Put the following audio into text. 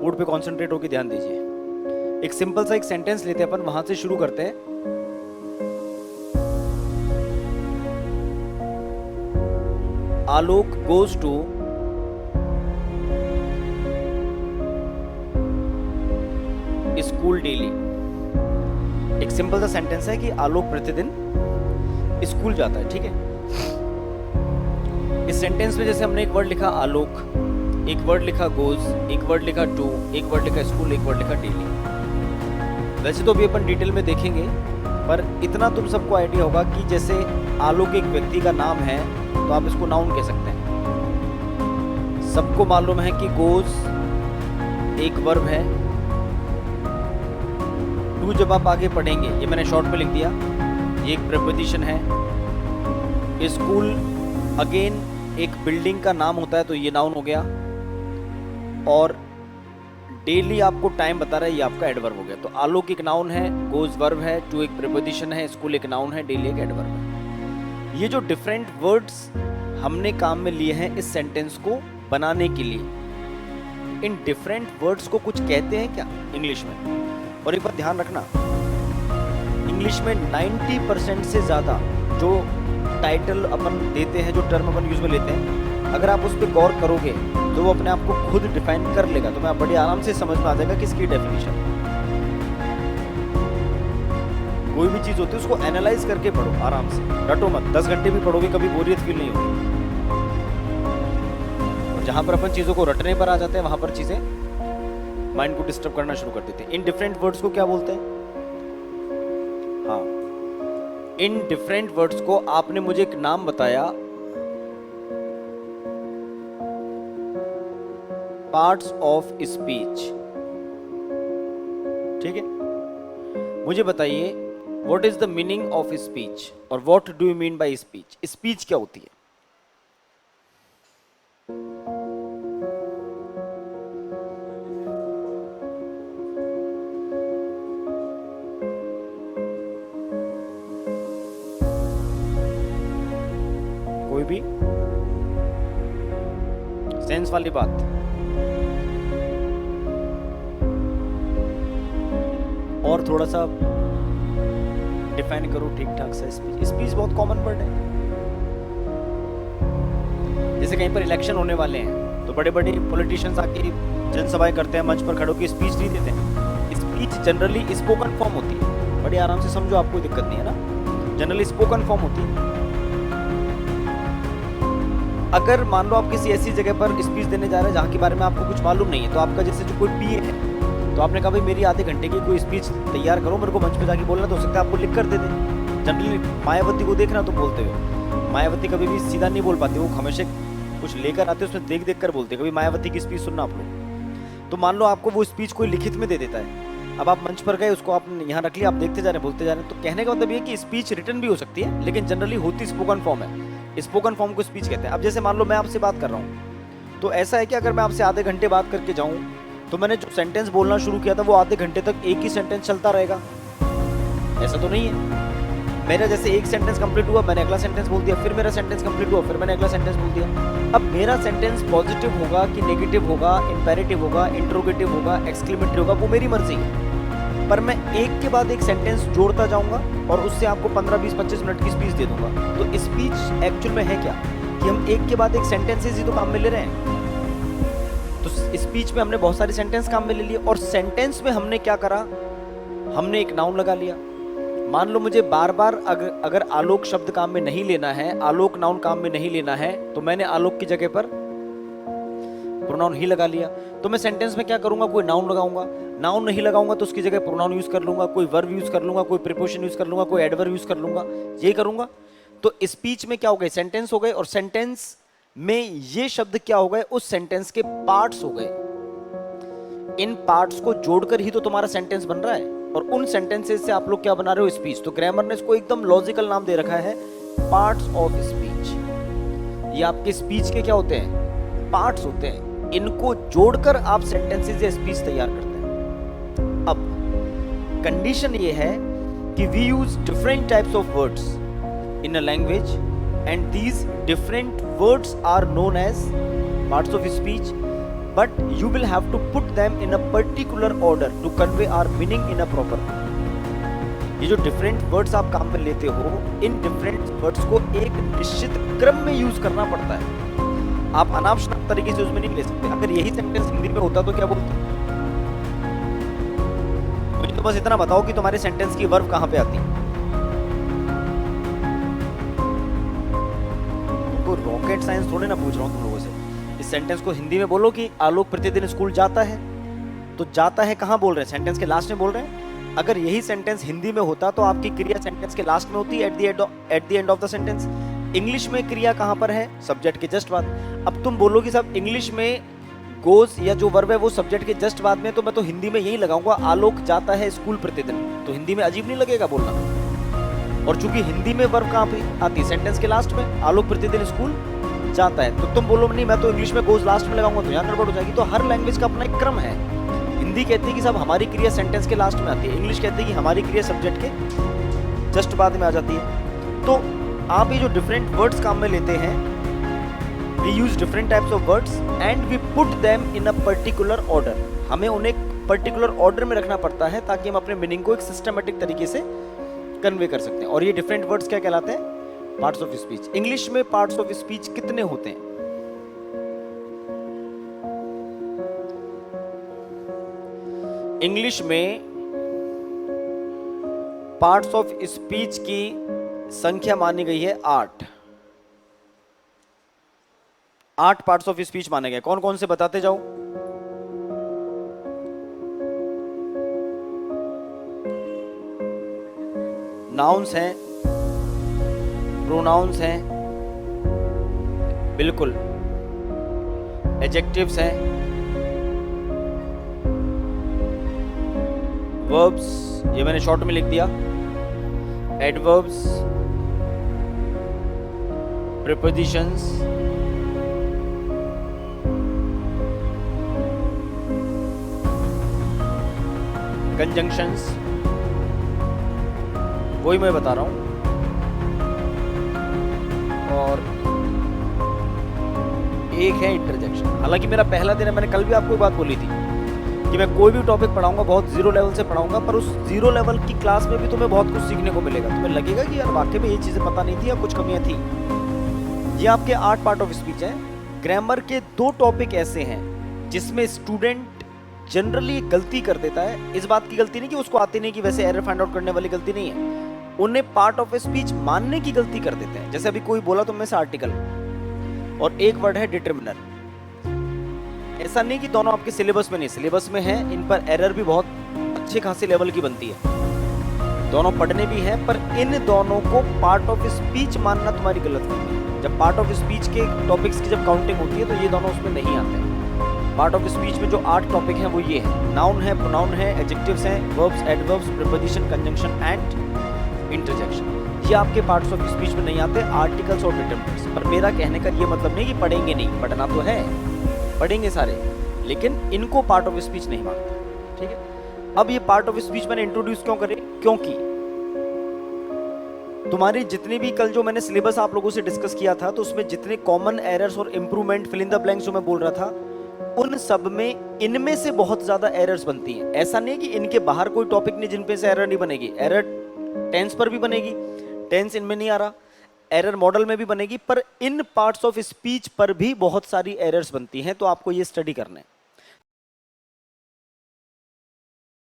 Board पे concentrate होकर ध्यान दीजिए। एक सिंपल सा एक सेंटेंस लेते हैं अपन, वहां से शुरू करते हैं। आलोक गोज टू स्कूल डेली। एक सिंपल सा सेंटेंस है कि आलोक प्रतिदिन स्कूल जाता है, ठीक है। इस सेंटेंस में जैसे हमने एक वर्ड लिखा आलोक, एक वर्ड लिखा गोज, एक वर्ड लिखा टू, एक वर्ड लिखा स्कूल, एक वर्ड लिखा डेली। वैसे तो अभी अपन डिटेल में देखेंगे, पर इतना तुम सबको आइडिया होगा कि जैसे आलोक एक व्यक्ति का नाम है तो आप इसको नाउन कह सकते हैं। सबको मालूम है कि गोज एक वर्ब है। टू जब आप आगे पढ़ेंगे, ये मैंने शॉर्ट में लिख दिया, ये एक प्रीपोजिशन है। स्कूल अगेन एक बिल्डिंग का नाम होता है तो ये नाउन हो गया। और डेली आपको टाइम बता रहा है, ये आपका एडवर्ब हो गया। तो आलोक एक नाउन है, गोज वर्ब है, टू एक प्रीपोजिशन है, स्कूल एक नाउन है, डेली एक एडवर्ब है। ये जो डिफरेंट वर्ड्स हमने काम में लिए हैं इस सेंटेंस को बनाने के लिए, इन डिफरेंट वर्ड्स को कुछ कहते हैं क्या इंग्लिश में? और एक बात ध्यान रखना, इंग्लिश में 90% से ज़्यादा जो टाइटल अपन देते हैं, जो टर्म अपन यूज में लेते हैं, अगर आप उस पर गौर करोगे तो वो अपने आप को खुद डिफाइन कर लेगा। तो मैं बड़े आराम से समझ में आ जाएगा कि इसकी डेफिनेशन। कोई भी चीज़ होती है उसको एनालाइज करके पढ़ो आराम से, रटो मत। 10 घंटे भी पढ़ोगे कभी बोरियत फील नहीं होगी। और जहां पर अपन चीज़ों को रटने पर आ जाते हैं वहां पर चीज़ें माइंड को डिस्टर्ब करना शुरू कर देते हैं। इन डिफरेंट वर्ड्स को क्या बोलते हैं? हाँ, इन डिफरेंट वर्ड्स को आपने मुझे एक नाम बताया, पार्ट्स ऑफ स्पीच, ठीक है। मुझे बताइए what is the meaning of speech और what do you mean by speech? Speech क्या होती है? कोई भी सेंस वाली बात? और थोड़ा सा डिफाइन करो ठीक ठाक से। स्पीच, स्पीच बहुत कॉमन वर्ड है। जैसे कहीं पर इलेक्शन होने वाले हैं तो बड़े बड़े पॉलिटिशियंस आके जनसभाएं करते हैं, मंच पर खड़े होकर स्पीच नहीं देते हैं। स्पीच जनरली स्पोकन फॉर्म होती है। बड़ी आराम से समझो, आपको दिक्कत नहीं है ना। जनरली स्पोकन फॉर्म होती है। अगर मान लो आप किसी ऐसी जगह पर स्पीच देने जा रहे हैं जहाँ के बारे में आपको कुछ मालूम नहीं है, तो आपका जैसे जो कोई पीए है, तो आपने कहा भाई मेरी आधे घंटे की कोई स्पीच तैयार करो, मेरे को मंच पे जाके बोलना, तो हो सकता है आपको लिख कर दे दे। जनरली मायावती को देखना तो बोलते हुए, मायावती कभी भी सीधा नहीं बोल पाती, वो हमेशा कुछ लेकर आते, उसमें देख देख कर बोलते। कभी मायावती की स्पीच सुनना आप लोग। तो मान लो आपको वो स्पीच कोई लिखित में दे देता है, अब आप मंच पर गए, उसको आपने यहाँ रख लिया, आप देखते जा रहे हैं, बोलते जा रहे हैं। तो कहने का मतलब ये कि स्पीच रिटन भी हो सकती है, लेकिन जनरली होती स्पोकन फॉर्म है। स्पोकन फॉर्म को स्पीच कहते हैं। अब जैसे मान लो मैं आपसे बात कर रहा हूँ, तो ऐसा है कि अगर मैं आपसे आधे घंटे बात करके जाऊँ, तो मैंने जो सेंटेंस बोलना शुरू किया था वो आधे घंटे तक एक ही सेंटेंस चलता रहेगा? ऐसा तो नहीं है। मेरा जैसे एक सेंटेंस कंप्लीट हुआ, मैंने अगला सेंटेंस बोल दिया, फिर मेरा सेंटेंस कंप्लीट हुआ, फिर मैंने अगला सेंटेंस बोल दिया। अब मेरा सेंटेंस पॉजिटिव होगा कि नेगेटिव होगा, इंपेरेटिव होगा, इंट्रोगेटिव होगा, एक्सक्लेमेटरी होगा, वो मेरी मर्जी है। पर मैं एक के बाद एक सेंटेंस जोड़ता जाऊंगा और उससे आपको 15, 20, 25 मिनट की स्पीच दे दूंगा। तो स्पीच एक्चुअल में है क्या? कि हम एक के बाद एक सेंटेंसेस ही तो काम में ले रहे हैं। तो स्पीच में हमने बहुत सारे सेंटेंस काम में ले लिए, और सेंटेंस में हमने क्या करा, हमने एक नाउन लगा लिया। मान लो मुझे बार बार अगर आलोक शब्द काम में नहीं लेना है, आलोक नाउन काम में नहीं लेना है, तो मैंने आलोक की जगह पर प्रोनाउन ही लगा लिया। तो मैं सेंटेंस में क्या करूंगा, कोई नाउन लगाऊंगा। नाउन नहीं लगाऊंगा तो उसकी जगह प्रोनाउन यूज कर लूंगा, कोई वर्ब यूज कर लूंगा, कोई प्रीपोजिशन यूज कर लूंगा, कोई एडवर्ब यूज कर लूंगा, ये करूंगा। तो स्पीच में क्या हो गए, सेंटेंस हो गए, और सेंटेंस में ये शब्द क्या हो गए, उस सेंटेंस के पार्ट्स हो गए। इन पार्ट्स को जोड़कर ही तो तुम्हारा सेंटेंस बन रहा है, और उन सेंटेंसेस से आप लोग क्या बना रहे हो, स्पीच। तो ग्रामर ने इसको एकदम लॉजिकल नाम दे रखा है, पार्ट्स ऑफ स्पीच। ये आपके स्पीच के क्या होते हैं, पार्ट्स होते हैं। इनको जोड़कर आप सेंटेंसेस या स्पीच तैयार करते हैं। अब कंडीशन ये है कि we use different types of words in a language, and these different words are known as parts of speech. but you will have to put them in a particular order to convey our meaning in a proper way. ये जो different words आप काम में लेते हो, in different words को एक निश्चित क्रम में यूज करना पड़ता है। आप अनाप शनाप तरीके से उसमें नहीं ले सकते। अगर यही सेंटेंस हिंदी में होता तो क्या बोलते? मुझे तो बस इतना बताओ कि तुम्हारे सेंटेंस की वर्ब कहां पे आती है। तुमको रॉकेट साइंस थोड़े ना पूछ रहा हूं तुम लोगों से। इस सेंटेंस को हिंदी में बोलो कि आलोक प्रतिदिन स्कूल जाता है, तो जाता है कहां बोल रहे हैं? सेंटेंस के लास्ट में बोल रहे हैं। अगर यही सेंटेंस हिंदी में होता तो आपकी क्रिया सेंटेंस के लास्ट में होती, at the end of the sentence. English में क्रिया कहां पर है? सब्जेक्ट के जस्ट बाद। अब तुम बोलोगे साहब इंग्लिश में गोज या जो वर्ब है वो सब्जेक्ट के जस्ट बाद में, तो मैं तो हिंदी में यही लगाऊंगा, आलोक जाता है स्कूल प्रतिदिन। तो हिंदी में अजीब नहीं लगेगा बोलना? और चूंकि हिंदी में वर्ब कहां पे आती है? सेंटेंस के लास्ट में। आलोक प्रतिदिन स्कूल जाता है, तो तुम बोलो नहीं मैं तो इंग्लिश में गोज लास्ट में लगाऊंगा, तो यहाँ गड़बड़ हो जाएगी। तो हर लैंग्वेज का अपना एक क्रम है। हिंदी कहती है कि साहब हमारी क्रिया सेंटेंस के लास्ट में आती है, इंग्लिश कहती है कि हमारी क्रिया सब्जेक्ट के जस्ट बाद में आ जाती है। तो आप ये जो डिफरेंट वर्ड्स काम में लेते हैं, we use different types of words and we put them in a particular order. हमें उन्हें पर्टिकुलर ऑर्डर में रखना पड़ता है ताकि हम अपने मीनिंग को एक सिस्टमेटिक तरीके से कन्वे कर सकते हैं। और ये डिफरेंट वर्ड्स क्या कहलाते हैं? Parts of speech. इंग्लिश में पार्ट्स ऑफ स्पीच कितने होते हैं? इंग्लिश में पार्ट्स ऑफ स्पीच की संख्या मानी गई है 8। 8 पार्ट्स ऑफ स्पीच माने गए। कौन कौन से बताते जाओ। नाउन्स हैं, प्रोनाउंस हैं, बिल्कुल, एडजेक्टिव्स हैं, वर्ब्स, ये मैंने शॉर्ट में लिख दिया, एडवर्ब्स, प्रीपोजिशंस, कंजंक्शंस, वही मैं बता रहा हूं। और एक है इंटरजेक्शन। हालांकि मेरा पहला दिन है, मैंने कल भी आपको बात बोली थी कि मैं कोई भी टॉपिक पढ़ाऊंगा बहुत जीरो लेवल से पढ़ाऊंगा, पर उस जीरो लेवल की क्लास में भी तुम्हें बहुत कुछ सीखने को मिलेगा। तुम्हें लगेगा कि यार वाकई में ये चीजें पता नहीं थी या कुछ कमियां थी। ये आपके 8 पार्ट ऑफ स्पीच है। ग्रामर के 2 टॉपिक ऐसे हैं जिसमें स्टूडेंट जनरली गलती कर देता है। इस बात की गलती नहीं कि उसको आती नहीं, कि वैसे एरर फाइंड आउट करने वाली गलती नहीं है, उन्हें पार्ट ऑफ स्पीच मानने की गलती कर देते हैं। जैसे अभी कोई बोला तुम में से आर्टिकल, और एक वर्ड है डिटरमिनर। ऐसा नहीं कि दोनों आपके सिलेबस में नहीं, सिलेबस में है, इन पर एरर भी बहुत अच्छे खासे लेवल की बनती है, दोनों पढ़ने भी हैं, पर इन दोनों को पार्ट ऑफ स्पीच मानना तुम्हारी गलत फहमी है। जब पार्ट ऑफ स्पीच के टॉपिक्स की जब काउंटिंग होती है तो ये दोनों उसमें नहीं आते हैं। पार्ट ऑफ स्पीच में जो 8 टॉपिक हैं वो ये है, नाउन है, प्रोनाउन है, एडजेक्टिव्स हैं, verbs, adverbs, preposition, conjunction and interjection. ये आपके पार्ट्स ऑफ स्पीच में नहीं आते, आर्टिकल्स और डिटरमिनर्स। पर मेरा कहने का ये मतलब नहीं कि पढ़ेंगे नहीं, पढ़ना तो है, पढ़ेंगे सारे, लेकिन इनको पार्ट ऑफ स्पीच नहीं मानते। ठीक है। अब ये पार्ट ऑफ स्पीच मैंने इंट्रोड्यूस क्यों करे? क्योंकि तुम्हारी जितनी भी कल जो मैंने सिलेबस आप लोगों से डिस्कस किया था, तो उसमें जितने कॉमन एरर्स और improvement, fill in the blanks जो मैं बोल रहा था, उन सब में इनमें से बहुत ज्यादा एरर्स बनती हैं। ऐसा नहीं कि इनके बाहर कोई टॉपिक नहीं जिन पे से एरर नहीं बनेगी। एरर टेंस पर भी बनेगी, टेंस इनमें नहीं आ रहा, एरर मॉडल में भी बनेगी, पर इन पार्ट्स ऑफ स्पीच पर भी बहुत सारी एरर्स बनती हैं। तो आपको ये स्टडी करना है।